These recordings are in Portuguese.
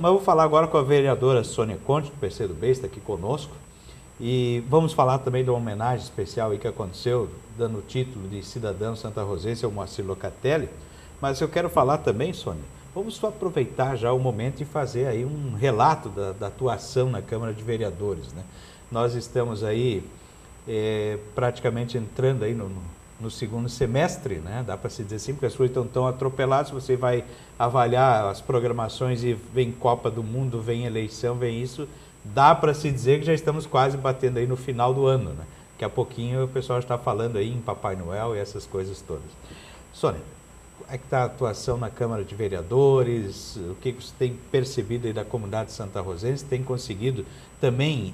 Mas eu vou falar agora com a vereadora Sônia Conte, do PCdoB, está aqui conosco. E vamos falar também de uma homenagem especial aí que aconteceu, dando o título de cidadão santarrozense ao Moacir Locatelli. Mas eu quero falar também, Sônia, vamos só aproveitar já o momento e fazer aí um relato da atuação na Câmara de Vereadores, né? Nós estamos aí praticamente entrando aí no segundo semestre, né? Dá para se dizer assim, porque as coisas estão tão atropeladas, você vai avaliar as programações e vem Copa do Mundo, vem eleição, vem isso, dá para se dizer que já estamos quase batendo aí no final do ano, né? Daqui a pouquinho o pessoal está falando aí em Papai Noel e essas coisas todas. Sônia, como é que está a atuação na Câmara de Vereadores? O que você tem percebido aí da comunidade santarrozense? Tem conseguido também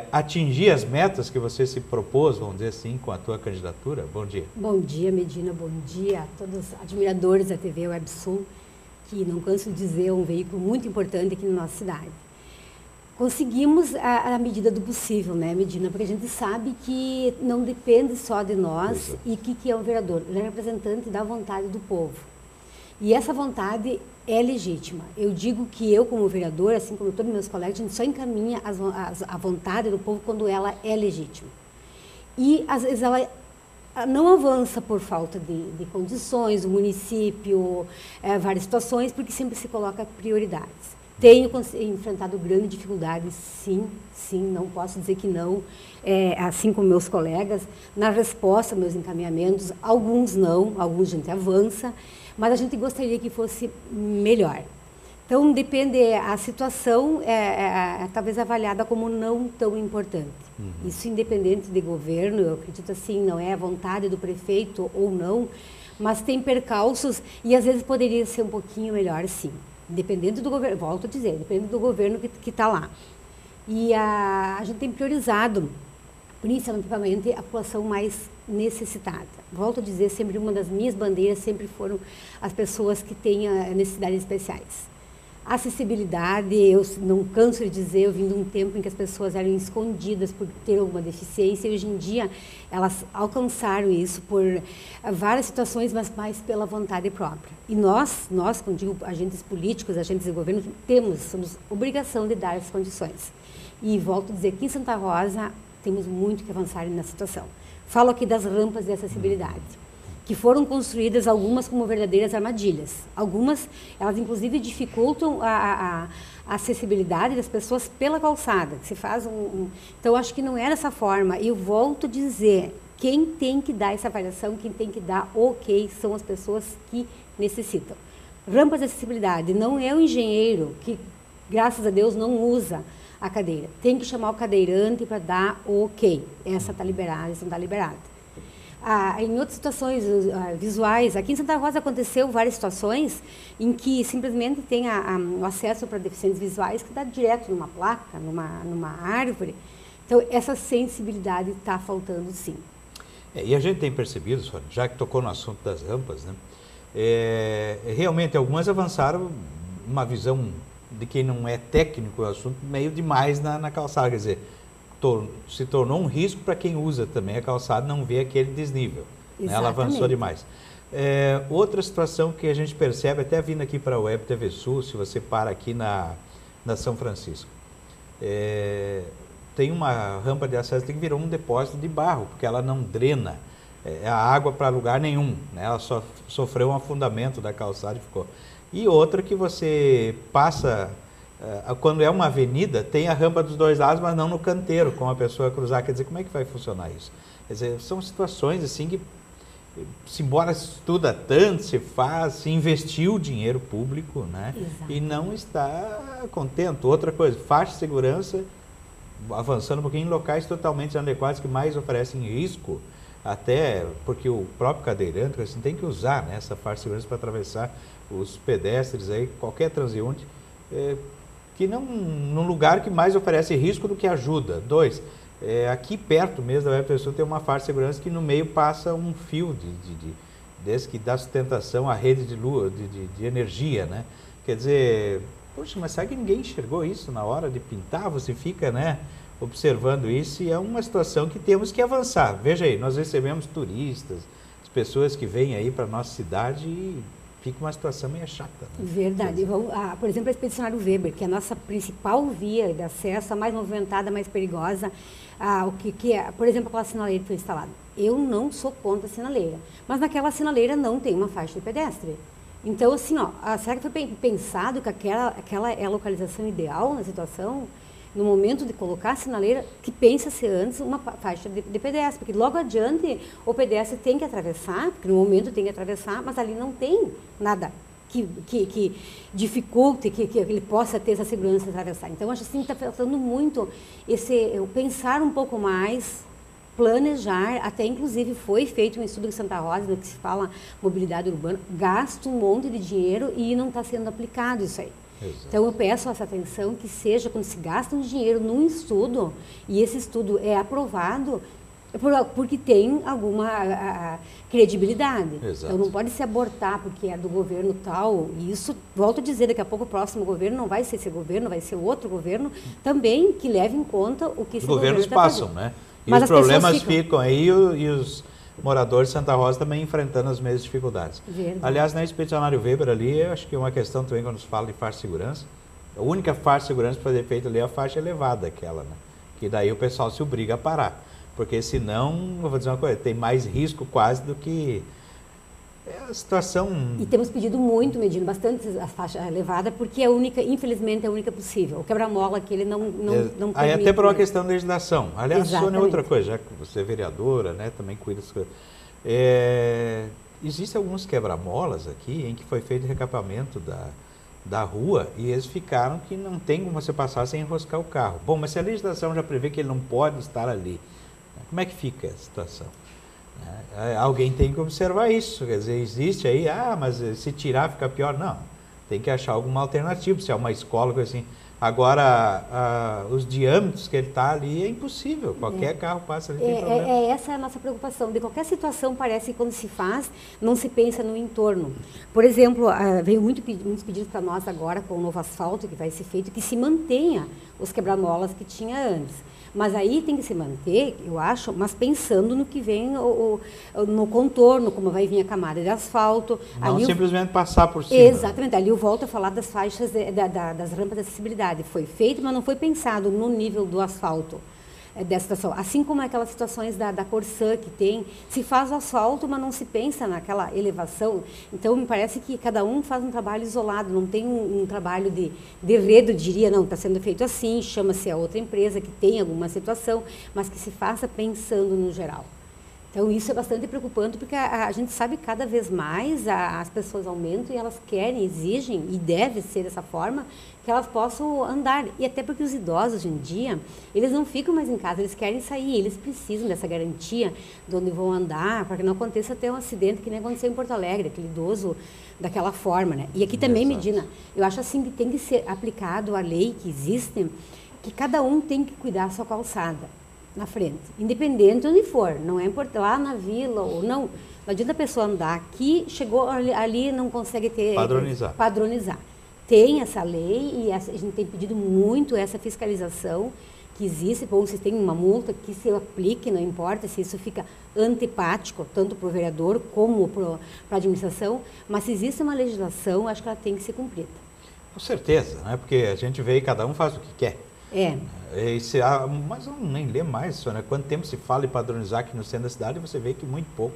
atingir as metas que você se propôs, vamos dizer assim, com a tua candidatura? Bom dia. Bom dia, Medina. Bom dia a todos os admiradores da TV WebSul, que não canso de dizer, é um veículo muito importante aqui na nossa cidade. Conseguimos a medida do possível, né, Medina? Porque a gente sabe que não depende só de nós. E o que é um vereador? Ele é representante da vontade do povo. E essa vontade é legítima. Eu digo que eu, como vereador, assim como todos meus colegas, a gente só encaminha a vontade do povo quando ela é legítima. E, às vezes, ela não avança por falta de condições, o município, várias situações, porque sempre se coloca prioridades. Tenho enfrentado grandes dificuldades, sim, não posso dizer que não, assim como meus colegas, na resposta aos meus encaminhamentos, alguns não, alguns a gente avança, mas a gente gostaria que fosse melhor. Então, depende, a situação talvez avaliada como não tão importante. Isso independente de governo, eu acredito assim, não é a vontade do prefeito ou não, mas tem percalços e às vezes poderia ser um pouquinho melhor, sim. Dependendo do governo, volto a dizer, dependendo do governo que está lá. E a gente tem priorizado, principalmente, a população mais necessitada. Volto a dizer, sempre uma das minhas bandeiras sempre foram as pessoas que têm necessidades especiais. Acessibilidade, eu não canso de dizer, eu vim de um tempo em que as pessoas eram escondidas por ter alguma deficiência, e hoje em dia elas alcançaram isso por várias situações, mas mais pela vontade própria. E nós, quando digo agentes políticos, agentes de governo, somos obrigação de dar essas condições. E volto a dizer que em Santa Rosa temos muito que avançar nessa situação. Falo aqui das rampas de acessibilidade, que foram construídas algumas como verdadeiras armadilhas. Algumas, elas inclusive dificultam a acessibilidade das pessoas pela calçada, que se faz Então, acho que não é dessa forma. E eu volto a dizer, quem tem que dar essa avaliação, quem tem que dar ok, são as pessoas que necessitam. Rampas de acessibilidade, não é o engenheiro que, graças a Deus, não usa a cadeira. Tem que chamar o cadeirante para dar o ok. Essa está liberada, essa não está liberada. Em outras situações visuais, aqui em Santa Rosa aconteceu várias situações em que simplesmente tem o acesso para deficientes visuais que dá direto numa placa, numa árvore. Então, essa sensibilidade está faltando, sim. E a gente tem percebido, Sônia, já que tocou no assunto das rampas, né? Realmente algumas avançaram uma visão de quem não é técnico do assunto meio demais na calçada, quer dizer, se tornou um risco para quem usa também a calçada, não vê aquele desnível, né? Ela avançou demais. Outra situação que a gente percebe, até vindo aqui para a Web TV Sul, se você para aqui na São Francisco, tem uma rampa de acesso que virou um depósito de barro, porque ela não drena a água para lugar nenhum, né? Ela só sofreu um afundamento da calçada e ficou. E outra que você passa, quando é uma avenida, tem a rampa dos dois lados, mas não no canteiro, com a pessoa cruzar. Quer dizer, como é que vai funcionar isso? Quer dizer, são situações assim que, embora se estuda tanto, se faz, se investiu dinheiro público, né? E não está contente. Outra coisa, faixa de segurança, avançando um pouquinho, em locais totalmente inadequados que mais oferecem risco, até porque o próprio cadeirante assim, tem que usar, né, essa faixa de segurança para atravessar os pedestres, aí, qualquer transeunte, que não num lugar que mais oferece risco do que ajuda. Dois, aqui perto mesmo da Web TV Sul tem uma faixa de segurança que no meio passa um fio desse que dá sustentação à rede de luz, de energia, né? Quer dizer, poxa, mas será que ninguém enxergou isso na hora de pintar? Você fica, né, observando isso, e é uma situação que temos que avançar. Veja aí, nós recebemos turistas, as pessoas que vêm aí para a nossa cidade, e fica uma situação meio chata. Né? Verdade. Por exemplo, a Expedicionário Weber, que é a nossa principal via de acesso, a mais movimentada, a mais perigosa, por exemplo, aquela sinaleira que foi instalada. Eu não sou contra a sinaleira, mas naquela sinaleira não tem uma faixa de pedestre. Então, assim, será que foi pensado que aquela é a localização ideal na situação? No momento de colocar a sinaleira, que pensa-se antes uma faixa de pedestre, porque logo adiante o pedestre tem que atravessar, porque no momento tem que atravessar, mas ali não tem nada que dificulte, que ele possa ter essa segurança de atravessar. Então, acho assim que está faltando muito pensar um pouco mais, planejar, até inclusive foi feito um estudo em Santa Rosa, no que se fala mobilidade urbana, gasta um monte de dinheiro e não está sendo aplicado isso aí. Exato. Então, eu peço essa atenção que seja quando se gasta um dinheiro num estudo, e esse estudo é aprovado, porque tem alguma credibilidade. Exato. Então, não pode se abortar porque é do governo tal, e isso, volto a dizer, daqui a pouco o próximo governo não vai ser esse governo, vai ser outro governo, também que leve em conta o que esse governo está fazendo. Os governos passam, né? E mas os problemas ficam aí e os moradores de Santa Rosa também enfrentando as mesmas dificuldades. Verdade. Aliás, na Expedicionário Weber ali, eu acho que é uma questão também quando se fala de faixa de segurança, a única faixa de segurança para ser feita ali é a faixa elevada, aquela, né? Que daí o pessoal se obriga a parar. Porque senão, eu vou dizer uma coisa, tem mais risco quase do que a situação... E temos pedido muito, medindo bastante a faixa elevada, porque é única, infelizmente, é a única possível. O quebra-mola que ele não aí até por uma questão de legislação. Aliás, exatamente. Sônia, outra coisa, já que você é vereadora, né, também cuida das coisas. Existem alguns quebra-molas aqui em que foi feito recapeamento da rua e eles ficaram que não tem como você passar sem enroscar o carro. Bom, mas se a legislação já prevê que ele não pode estar ali, como é que fica a situação? Alguém tem que observar isso, quer dizer, existe aí, mas se tirar fica pior. Não, tem que achar alguma alternativa, se é uma escola, coisa assim. Agora, os diâmetros que ele está ali é impossível, qualquer carro passa ali, tem problema. Essa é a nossa preocupação, de qualquer situação parece que quando se faz, não se pensa no entorno. Por exemplo, veio muitos pedidos para nós agora com o novo asfalto que vai ser feito, que se mantenha os quebra-molas que tinha antes. Mas aí tem que se manter, eu acho, mas pensando no que vem no contorno, como vai vir a camada de asfalto. Não ali simplesmente passar por cima. Exatamente. Ali eu volto a falar das faixas, das rampas de acessibilidade. Foi feito, mas não foi pensado no nível do asfalto dessa situação. Assim como aquelas situações da Corsã que tem, se faz o asfalto, mas não se pensa naquela elevação. Então, me parece que cada um faz um trabalho isolado, não tem um trabalho de rede, diria, não, está sendo feito assim, chama-se a outra empresa que tem alguma situação, mas que se faça pensando no geral. Então, isso é bastante preocupante, porque a gente sabe que cada vez mais as pessoas aumentam e elas querem, exigem, e deve ser dessa forma, que elas possam andar. E até porque os idosos, hoje em dia, eles não ficam mais em casa, eles querem sair, eles precisam dessa garantia de onde vão andar, para que não aconteça até um acidente que nem aconteceu em Porto Alegre, aquele idoso daquela forma, né? E aqui também, Medina, eu acho assim que tem que ser aplicado a lei que existe, que cada um tem que cuidar da sua calçada na frente, independente de onde for, não é importante lá na vila ou não, não adianta a pessoa andar aqui, chegou ali não consegue ter padronizar. Tem essa lei e a gente tem pedido muito essa fiscalização que existe, bom, se tem uma multa que se aplique, não importa se isso fica antipático, tanto para o vereador como para a administração, mas se existe uma legislação, acho que ela tem que ser cumprida. Com certeza, né? Porque a gente vê e cada um faz o que quer. Mas eu nem lembro mais, Sônia, quanto tempo se fala em padronizar aqui no centro da cidade, você vê que muito pouco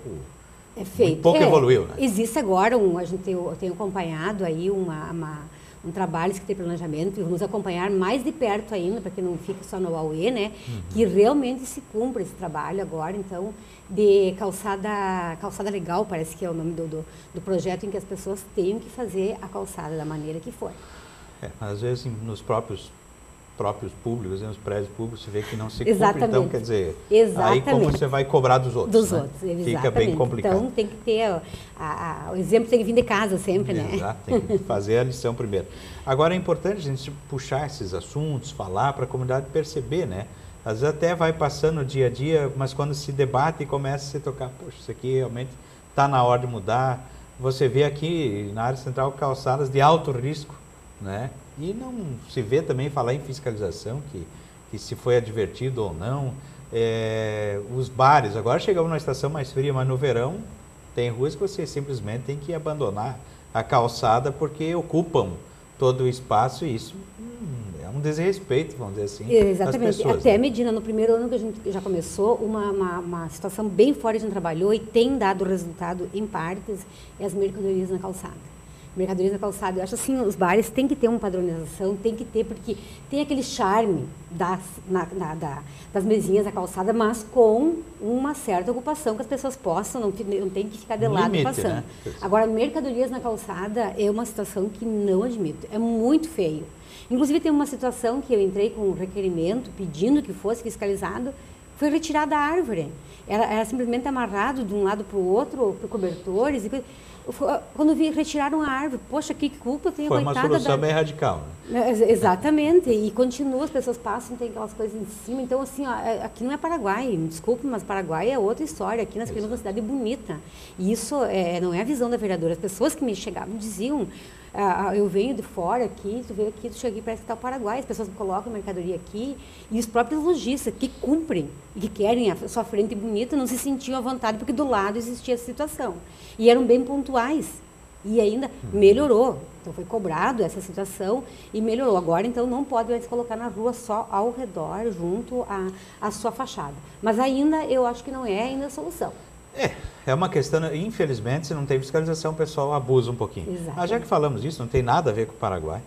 evoluiu, né? Existe agora, eu tenho acompanhado aí um trabalho que tem planejamento, e vamos acompanhar mais de perto ainda, para que não fique só no AUE, né? Que realmente se cumpra esse trabalho agora, então, de calçada legal, parece que é o nome do projeto, em que as pessoas tenham que fazer a calçada da maneira que for. Às vezes nos próprios públicos, nos prédios públicos, você vê que não se cumpre, então, quer dizer, aí como você vai cobrar dos outros, né? Fica bem complicado. Então, tem que ter, o exemplo tem que vir de casa sempre, né? Exato, tem que fazer a lição primeiro. Agora, é importante a gente puxar esses assuntos, falar para a comunidade perceber, né? Às vezes até vai passando o dia a dia, mas quando se debate e começa a se tocar, poxa, isso aqui realmente está na hora de mudar. Você vê aqui na área central calçadas de alto risco, né? E não se vê também falar em fiscalização, que se foi advertido ou não. Os bares, agora chegamos numa estação mais fria, mas no verão tem ruas que você simplesmente tem que abandonar a calçada porque ocupam todo o espaço e isso é um desrespeito, vamos dizer assim, Exatamente. às pessoas. Até, Medina, no primeiro ano que a gente já começou, uma situação bem forte que a gente trabalhou e tem dado resultado em partes, é as mercadorias na calçada. Mercadorias na calçada, eu acho assim, os bares têm que ter uma padronização, tem que ter, porque tem aquele charme das mesinhas da calçada, mas com uma certa ocupação que as pessoas possam, não tem que ficar de lado limite, passando. né? Agora, mercadorias na calçada é uma situação que não admito, é muito feio. Inclusive, tem uma situação que eu entrei com um requerimento pedindo que fosse fiscalizado, foi retirada a árvore. Era simplesmente amarrado de um lado para o outro, por cobertores e coisa. Quando vi, retiraram a árvore. Poxa, que culpa tem a coitada. Foi uma solução bem radical. Né? Exatamente. E continua, as pessoas passam, tem aquelas coisas em cima. Então, assim, ó, aqui não é Paraguai. Me desculpe, mas Paraguai é outra história. Aqui nós queremos uma cidade bonita. E isso não é a visão da vereadora. As pessoas que me chegavam diziam... eu venho de fora aqui, tu veio aqui, tu chega aqui, parece que está o Paraguai, as pessoas colocam mercadoria aqui, e os próprios lojistas que cumprem e que querem a sua frente bonita não se sentiam à vontade porque do lado existia essa situação. E eram bem pontuais. E ainda melhorou. Então foi cobrado essa situação e melhorou. Agora, então, não pode mais colocar na rua só ao redor, junto à sua fachada. Mas ainda, eu acho que não é ainda a solução. É uma questão, infelizmente, se não tem fiscalização, o pessoal abusa um pouquinho. Exatamente. Mas já que falamos disso, não tem nada a ver com o Paraguai,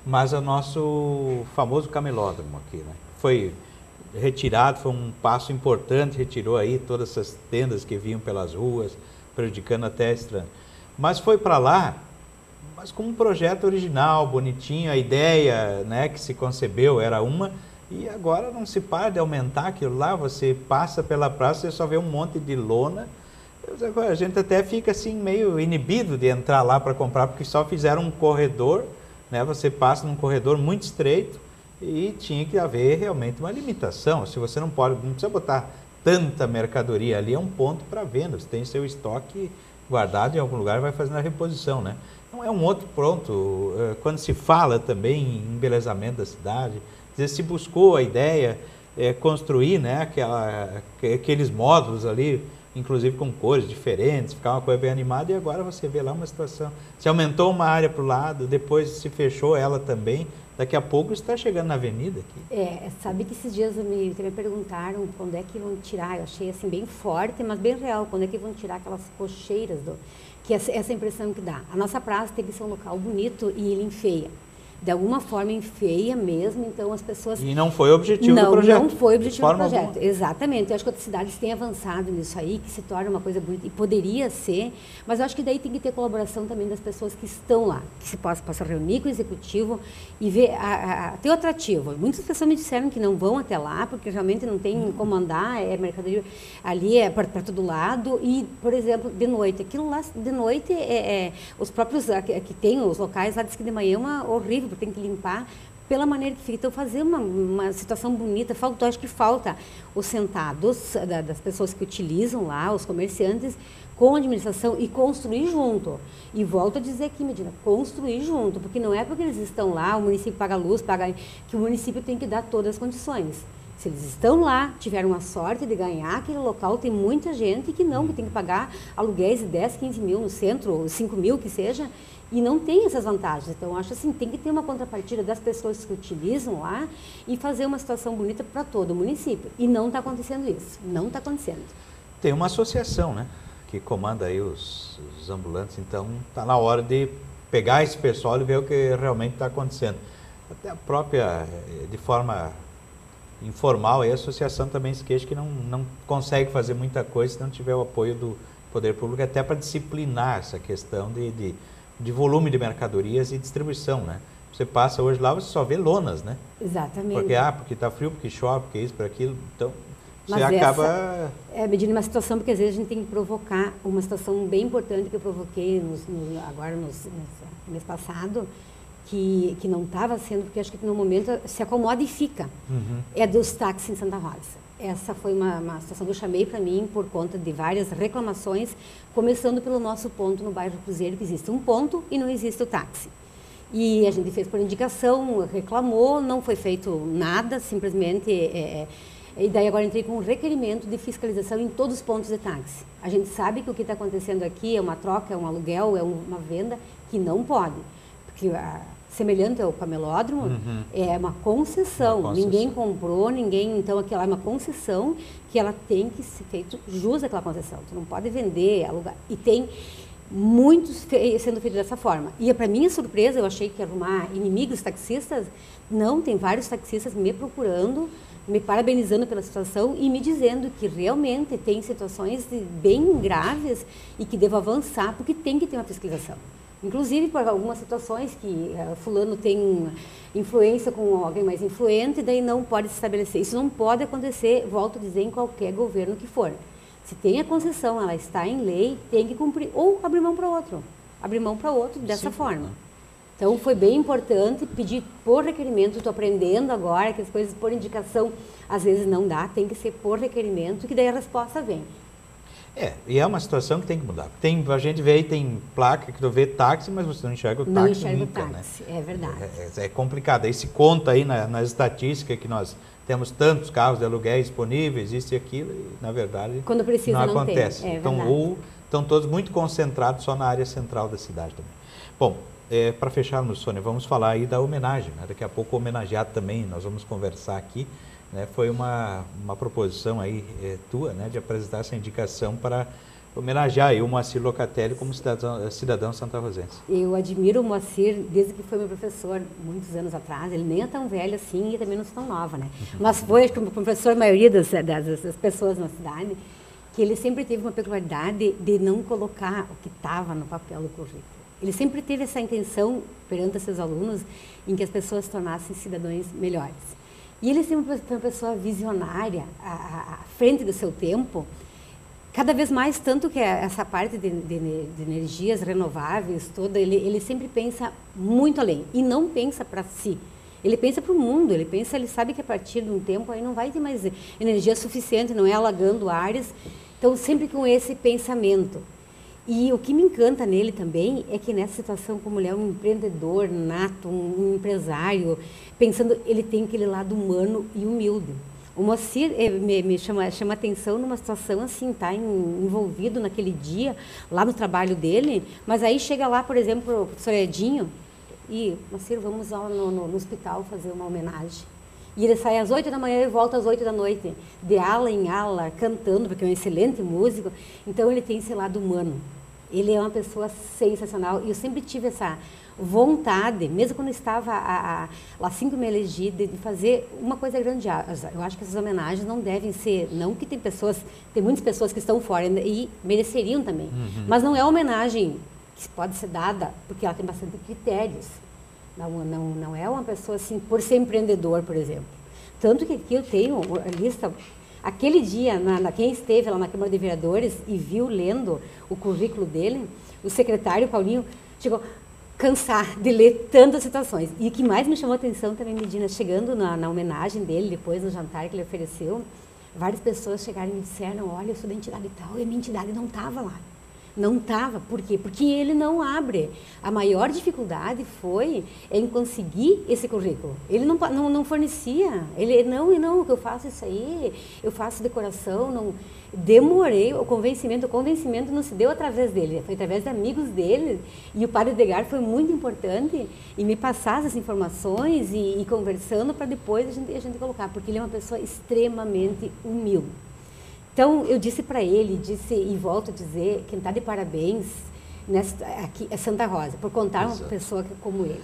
mas é o nosso famoso camelódromo aqui, né? Foi retirado, foi um passo importante, retirou aí todas essas tendas que vinham pelas ruas, prejudicando até estranho. Mas foi para lá, mas com um projeto original, bonitinho, a ideia, né, que se concebeu era uma, e agora não se para de aumentar aquilo lá, você passa pela praça, você só vê um monte de lona. A gente até fica assim meio inibido de entrar lá para comprar, porque só fizeram um corredor, né? Você passa num corredor muito estreito e tinha que haver realmente uma limitação. Se você não precisa botar tanta mercadoria ali, é um ponto para venda. Você tem seu estoque guardado em algum lugar e vai fazendo a reposição, né? Então é um outro ponto. Quando se fala também em embelezamento da cidade, se buscou a ideia, construir, né, aqueles módulos ali, inclusive com cores diferentes, ficar uma coisa bem animada, e agora você vê lá uma situação. Se aumentou uma área para o lado, depois se fechou ela também, daqui a pouco está chegando na avenida aqui. Sabe que esses dias me perguntaram quando é que vão tirar, eu achei assim bem forte, mas bem real, quando é que vão tirar aquelas cocheiras, que essa impressão que dá. A nossa praça tem que ser um local bonito e ele enfeia. De alguma forma enfeia mesmo, então as pessoas... E não foi o objetivo do projeto. Não foi o objetivo do projeto, alguma. Exatamente. Eu acho que outras cidades têm avançado nisso aí, que se torna uma coisa bonita, e poderia ser, mas eu acho que daí tem que ter colaboração também das pessoas que estão lá, que se possa reunir com o executivo e ver, ter o atrativo. Muitas pessoas me disseram que não vão até lá, porque realmente não tem como andar, é mercadoria ali, é para todo lado, e, por exemplo, de noite, aquilo lá, de noite, os próprios, que tem os locais lá, diz que de manhã é uma horrível, porque tem que limpar pela maneira que fica. Então, fazer uma situação bonita, acho que falta os sentados das pessoas que utilizam lá, os comerciantes, com a administração e construir junto. E volto a dizer aqui, Medina, construir junto, porque não é porque eles estão lá, o município paga luz, que o município tem que dar todas as condições. Se eles estão lá, tiveram a sorte de ganhar aquele local, tem muita gente que tem que pagar aluguéis de 10, 15 mil no centro, 5 mil que seja, e não tem essas vantagens. Então, eu acho assim, tem que ter uma contrapartida das pessoas que utilizam lá e fazer uma situação bonita para todo o município. E não está acontecendo isso, não está acontecendo. Tem uma associação, né, que comanda aí os ambulantes, então está na hora de pegar esse pessoal e ver o que realmente está acontecendo. Até a própria, de forma informal, a associação também se queixa que não consegue fazer muita coisa se não tiver o apoio do poder público, até para disciplinar essa questão de volume de mercadorias e distribuição, né? Você passa hoje lá, você só vê lonas, né? Exatamente. Porque está frio, porque chove, porque isso, porque aquilo, então você Mas acaba... medindo uma situação, porque às vezes a gente tem que provocar uma situação bem importante que eu provoquei agora no mês passado, que não estava sendo, porque acho que no momento se acomoda e fica. É dos táxis em Santa Rosa. Essa foi uma situação que eu chamei para mim por conta de várias reclamações, começando pelo nosso ponto no bairro Cruzeiro, que existe um ponto e não existe o táxi. E a gente fez por indicação, reclamou, não foi feito nada, simplesmente... E daí agora entrei com um requerimento de fiscalização em todos os pontos de táxi. A gente sabe que o que está acontecendo aqui é uma troca, é um aluguel, é uma venda, que não pode, porque semelhante ao camelódromo, é uma concessão. Ninguém comprou, então aquela é uma concessão que ela tem que ser feito jus àquela concessão. Tu não pode vender, alugar. E tem muitos sendo feitos dessa forma. E para minha surpresa, eu achei que ia arrumar inimigos taxistas. Não, tem vários taxistas me procurando, me parabenizando pela situação e me dizendo que realmente tem situações bem graves e que devo avançar, porque tem que ter uma fiscalização. Inclusive por algumas situações que fulano tem influência com alguém mais influente, e daí não pode se estabelecer. Isso não pode acontecer, volto a dizer, em qualquer governo que for. Se tem a concessão, ela está em lei, tem que cumprir, ou abrir mão para outro. Abrir mão para outro dessa forma. Então, foi bem importante pedir por requerimento. Estou aprendendo agora que as coisas por indicação, às vezes não dá, tem que ser por requerimento, que daí a resposta vem. E é uma situação que tem que mudar. A gente vê aí, tem placa que tu vê táxi, mas você não enxerga o táxi nunca. Não enxerga o táxi, né? É verdade. É complicado. Aí se conta aí nas estatísticas que nós temos tantos carros de aluguel disponíveis, isso e aquilo, e na verdade quando precisa, não acontece. Tem. Então, estão todos muito concentrados só na área central da cidade também. Bom, para fecharmos, Sônia, vamos falar aí da homenagem, né? Daqui a pouco o homenageado também, nós vamos conversar aqui, né? Foi uma proposição aí tua, né, de apresentar essa indicação para homenagear aí o Moacir Locatelli como cidadão santarrozense. Eu admiro o Moacir desde que foi meu professor, muitos anos atrás. Ele nem é tão velho assim e também não é tão nova, né? Mas foi como professor a maioria das pessoas na cidade, que ele sempre teve uma peculiaridade de não colocar o que estava no papel do currículo. Ele sempre teve essa intenção perante seus alunos em que as pessoas se tornassem cidadãos melhores. E ele sempre foi uma pessoa visionária, à frente do seu tempo, cada vez mais, tanto que essa parte de energias renováveis toda, ele sempre pensa muito além e não pensa para si. Ele pensa para o mundo, ele sabe que a partir de um tempo aí não vai ter mais energia suficiente, não é alagando áreas. Então, sempre com esse pensamento. E o que me encanta nele também é que nessa situação, como ele é um empreendedor nato, um empresário, pensando, ele tem aquele lado humano e humilde. O Moacir me chama atenção numa situação assim, tá envolvido naquele dia, lá no trabalho dele, mas aí chega lá, por exemplo, o professor Edinho, e, Moacir, vamos lá no hospital fazer uma homenagem. E ele sai às 8 da manhã e volta às 8 da noite, de ala em ala, cantando, porque é um excelente músico. Então, ele tem esse lado humano. Ele é uma pessoa sensacional. E eu sempre tive essa vontade, mesmo quando eu estava lá assim que me elegi, de fazer uma coisa grandiosa. Eu acho que essas homenagens não devem ser, não que tem muitas pessoas que estão fora e mereceriam também. Mas não é homenagem que pode ser dada, porque ela tem bastante critérios. Não é uma pessoa assim, por ser empreendedor, por exemplo. Tanto que aqui eu tenho a lista. Aquele dia, quem esteve lá na Câmara de Vereadores e viu lendo o currículo dele, o secretário Paulinho chegou a cansar de ler tantas situações. E o que mais me chamou a atenção também, Medina, chegando na homenagem dele, depois no jantar que ele ofereceu, várias pessoas chegaram e me disseram, olha, eu sou da entidade tal, e a minha entidade não estava lá. Não estava. Por quê? Porque ele não abre. A maior dificuldade foi em conseguir esse currículo. Ele não fornecia. Ele, não, que eu faço isso aí, eu faço decoração, não... Demorei, o convencimento não se deu através dele, foi através de amigos dele, e o padre Edgar foi muito importante em me passar essas informações e conversando para depois a gente colocar, porque ele é uma pessoa extremamente humilde. Então, eu disse para ele, e volto a dizer, quem está de parabéns aqui é Santa Rosa, por contar uma pessoa como ele.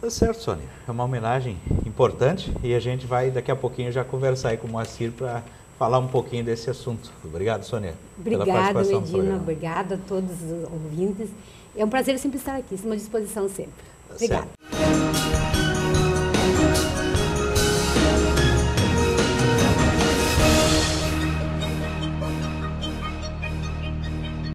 Tá certo, Sônia. É uma homenagem importante e a gente vai, daqui a pouquinho, já conversar aí com o Moacir para falar um pouquinho desse assunto. Obrigado, Sônia, pela participação no programa. Obrigada a todos os ouvintes. É um prazer sempre estar aqui, estou à disposição sempre. Obrigada.